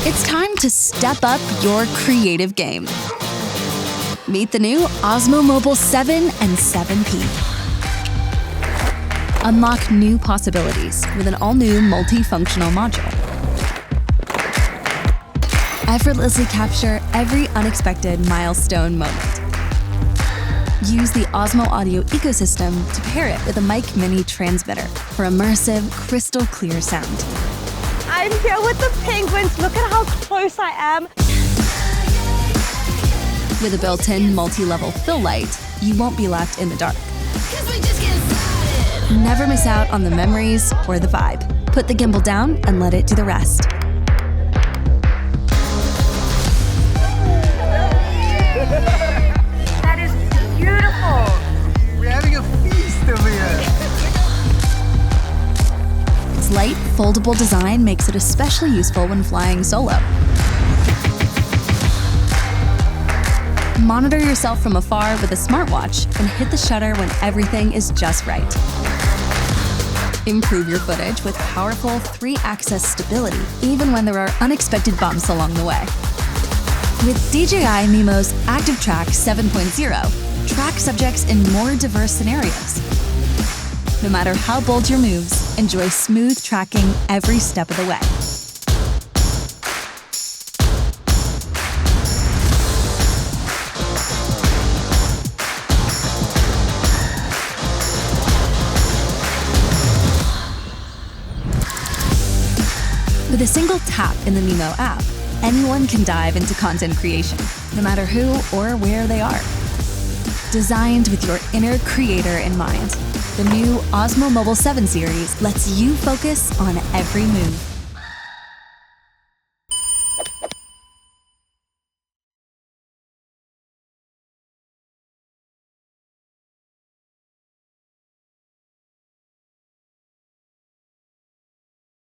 It's time to step up your creative game. Meet the new Osmo Mobile 7 and 7P. Unlock new possibilities with an all-new multifunctional module. Effortlessly capture every unexpected milestone moment. Use the Osmo audio ecosystem to pair it with a Mic Mini transmitter for immersive, crystal clear sound. I'm here with the penguins. Look at how close I am. With a built-in multi-level fill light, you won't be left in the dark. Never miss out on the memories or the vibe. Put the gimbal down and let it do the rest. That is beautiful. We're having a feast over here. Its light, foldable design makes it especially useful when flying solo. Monitor yourself from afar with a smartwatch and hit the shutter when everything is just right. Improve your footage with powerful 3-axis stability, even when there are unexpected bumps along the way. With DJI Mimo's ActiveTrack 7.0, track subjects in more diverse scenarios. No matter how bold your moves, enjoy smooth tracking every step of the way. With a single tap in the Mimo app, anyone can dive into content creation, no matter who or where they are. Designed with your inner creator in mind, the new Osmo Mobile 7 series lets you focus on every move.